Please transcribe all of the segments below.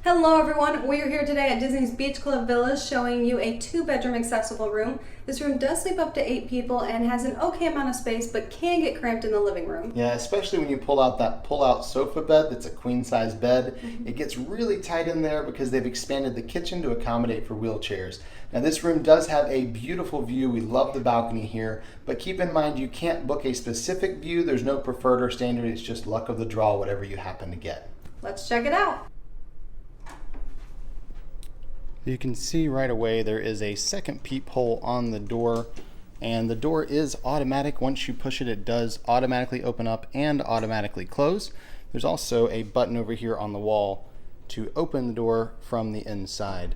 Hello everyone, we are here today at Disney's Beach Club Villas showing you a 2-bedroom accessible room. This room does sleep up to 8 people and has an okay amount of space but can get cramped in the living room. Yeah, especially when you pull out that pull-out sofa bed that's a queen-size bed. It gets really tight in there because they've expanded the kitchen to accommodate for wheelchairs. Now this room does have a beautiful view. We love the balcony here, but keep in mind you can't book a specific view. There's no preferred or standard. It's just luck of the draw, whatever you happen to get. Let's check it out. You can see right away there is a second peephole on the door, and the door is automatic. Once you push it, it does automatically open up and automatically close. There's also a button over here on the wall to open the door from the inside.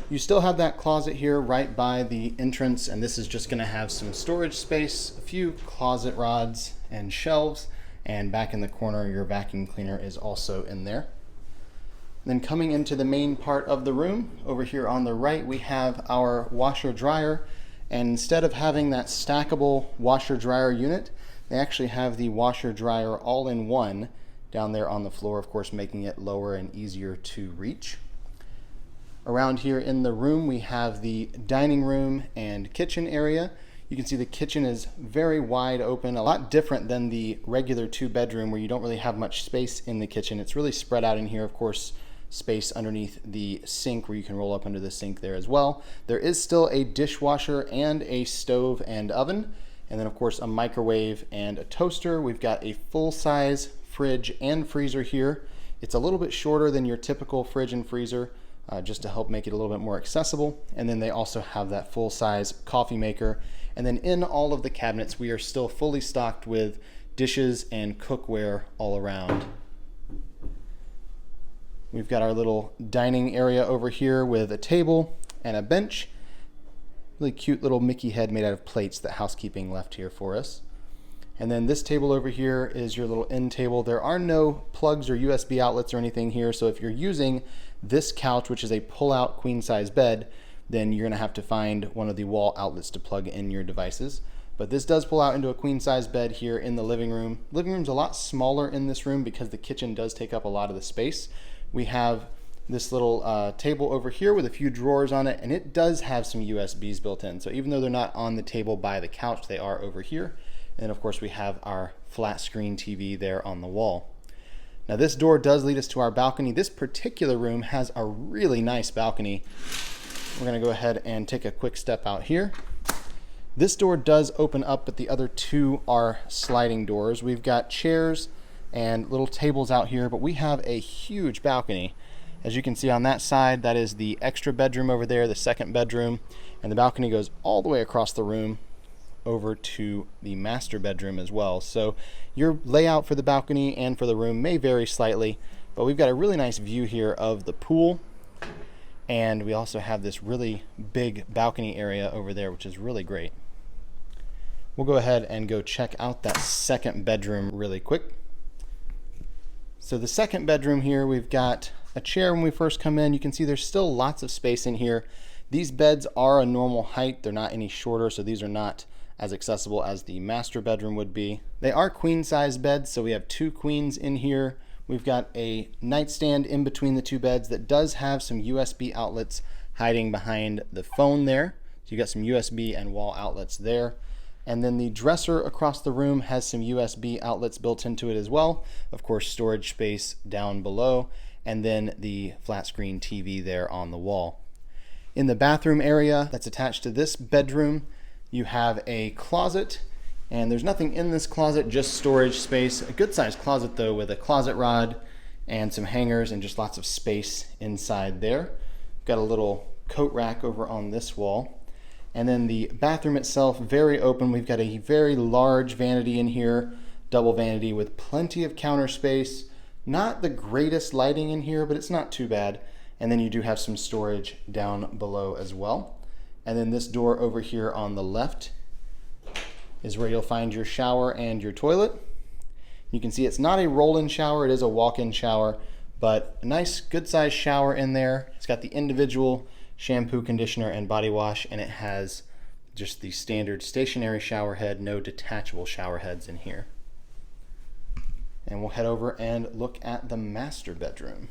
You still have that closet here right by the entrance, and this is just going to have some storage space, a few closet rods and shelves, and back in the corner your vacuum cleaner is also in there. Then coming into the main part of the room, over here on the right, we have our washer dryer. And instead of having that stackable washer dryer unit, they actually have the washer dryer all in one down there on the floor, of course, making it lower and easier to reach. Around here in the room, we have the dining room and kitchen area. You can see the kitchen is very wide open, a lot different than the regular 2-bedroom where you don't really have much space in the kitchen. It's really spread out in here, of course, space underneath the sink where you can roll up under the sink there as well. There is still a dishwasher and a stove and oven, and then of course a microwave and a toaster. We've got a full-size fridge and freezer here. It's a little bit shorter than your typical fridge and freezer, just to help make it a little bit more accessible. And then they also have that full-size coffee maker. And then in all of the cabinets, we are still fully stocked with dishes and cookware all around. We've got our little dining area over here with a table and a bench. Really cute little Mickey head made out of plates that housekeeping left here for us. And then this table over here is your little end table. There are no plugs or USB outlets or anything here, so if you're using this couch, which is a pull-out queen-size bed, then you're gonna have to find one of the wall outlets to plug in your devices. But this does pull out into a queen-size bed here in the living room. Living room's a lot smaller in this room because the kitchen does take up a lot of the space. We have this little table over here with a few drawers on it, and it does have some USBs built in. So even though they're not on the table by the couch, they are over here. And of course we have our flat screen TV there on the wall. Now this door does lead us to our balcony. This particular room has a really nice balcony. We're gonna go ahead and take a quick step out here. This door does open up, but the other two are sliding doors. We've got chairs and little tables out here, but we have a huge balcony. As you can see on that side, that is the extra bedroom over there, the second bedroom, and the balcony goes all the way across the room over to the master bedroom as well. So your layout for the balcony and for the room may vary slightly, but we've got a really nice view here of the pool, and we also have this really big balcony area over there, which is really great. We'll go ahead and go check out that second bedroom really quick. So the second bedroom here, we've got a chair when we first come in. You can see there's still lots of space in here. These beds are a normal height. They're not any shorter, so these are not as accessible as the master bedroom would be. They are queen size beds, so we have 2 queens in here. We've got a nightstand in between the 2 beds that does have some USB outlets hiding behind the phone there. So you got some USB and wall outlets there. And then the dresser across the room has some USB outlets built into it as well. Of course, storage space down below, and then the flat screen TV there on the wall. In the bathroom area that's attached to this bedroom, you have a closet, and there's nothing in this closet, just storage space. A good sized closet though, with a closet rod and some hangers and just lots of space inside there. Got a little coat rack over on this wall. And then the bathroom itself, very open. We've got a very large vanity in here, double vanity with plenty of counter space. Not the greatest lighting in here, but it's not too bad. And then you do have some storage down below as well. And then this door over here on the left is where you'll find your shower and your toilet. You can see it's not a roll-in shower, it is a walk-in shower, but a nice good sized shower in there. It's got the individual shampoo, conditioner, and body wash, and it has just the standard stationary shower head, no detachable shower heads in here. And we'll head over and look at the master bedroom.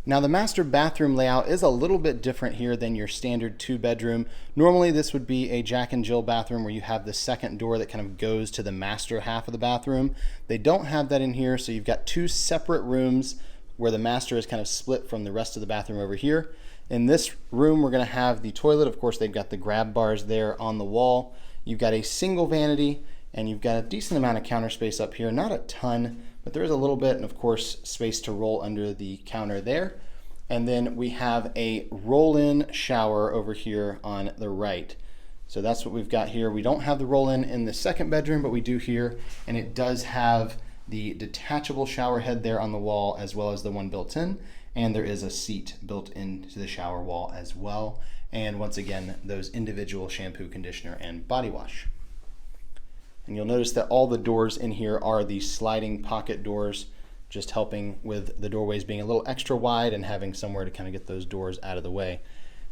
Now the master bathroom layout is a little bit different here than your standard 2-bedroom. Normally this would be a Jack and Jill bathroom where you have the second door that kind of goes to the master half of the bathroom. They don't have that in here, so you've got 2 separate rooms where the master is kind of split from the rest of the bathroom over here. In this room we're going to have the toilet. Of course they've got the grab bars there on the wall. You've got a single vanity and you've got a decent amount of counter space up here. Not a ton, but there is a little bit, and of course space to roll under the counter there. And then we have a roll-in shower over here on the right. So that's what we've got here. We don't have the roll-in in the second bedroom, but we do here, and it does have the detachable shower head there on the wall as well as the one built in, and there is a seat built into the shower wall as well. And once again, those individual shampoo, conditioner, and body wash. And you'll notice that all the doors in here are these sliding pocket doors, just helping with the doorways being a little extra wide and having somewhere to kind of get those doors out of the way.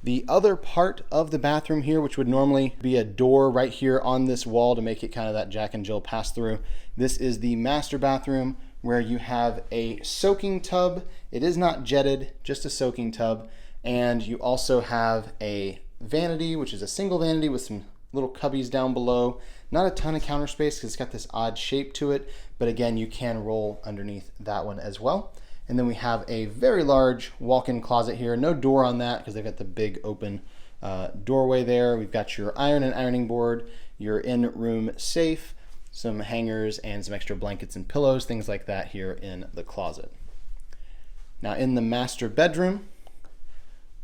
The other part of the bathroom here, which would normally be a door right here on this wall to make it kind of that Jack and Jill pass through, this is the master bathroom where you have a soaking tub. It is not jetted, just a soaking tub. And you also have a vanity, which is a single vanity with some little cubbies down below. Not a ton of counter space because it's got this odd shape to it, but again, you can roll underneath that one as well. And then we have a very large walk-in closet here. No door on that because they've got the big open doorway there. We've got your iron and ironing board, your in-room safe, some hangers, and some extra blankets and pillows, things like that here in the closet. Now in the master bedroom,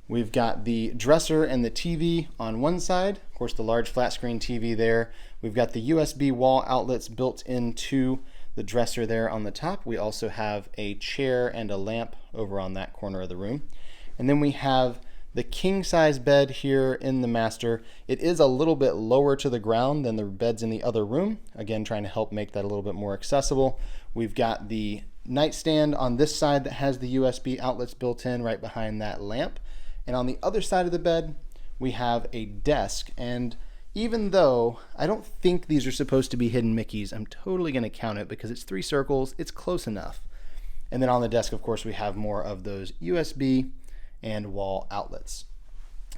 we've got the dresser and the TV on one side. Of course, the large flat screen TV there. We've got the USB wall outlets built into the dresser there on the top. We also have a chair and a lamp over on that corner of the room. And then we have the king size bed here in the master. It is a little bit lower to the ground than the beds in the other room. Again, trying to help make that a little bit more accessible. We've got the nightstand on this side that has the USB outlets built in right behind that lamp. And on the other side of the bed, we have a desk. And even though I don't think these are supposed to be hidden Mickeys, I'm totally going to count it because it's 3 circles. It's close enough. And then on the desk, of course, we have more of those USB and wall outlets.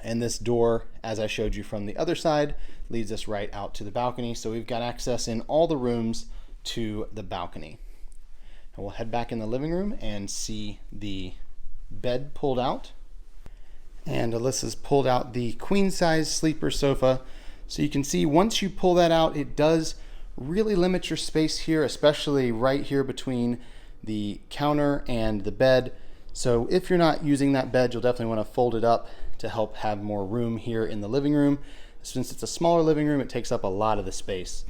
And this door, as I showed you from the other side, leads us right out to the balcony. So we've got access in all the rooms to the balcony. And we'll head back in the living room and see the bed pulled out. And Alyssa's pulled out the queen size sleeper sofa. So you can see once you pull that out, it does really limit your space here, especially right here between the counter and the bed. So if you're not using that bed, you'll definitely want to fold it up to help have more room here in the living room. Since it's a smaller living room, it takes up a lot of the space.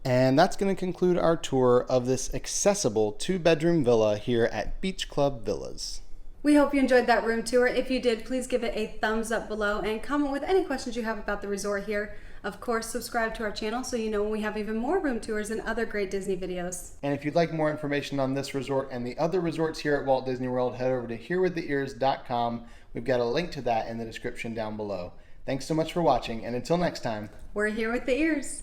And that's going to conclude our tour of this accessible 2-bedroom villa here at Beach Club Villas. We hope you enjoyed that room tour. If you did, please give it a thumbs up below and comment with any questions you have about the resort here. Of course, subscribe to our channel so you know when we have even more room tours and other great Disney videos. And if you'd like more information on this resort and the other resorts here at Walt Disney World, head over to herewiththeears.com. We've got a link to that in the description down below. Thanks so much for watching, and until next time, We're here with the ears.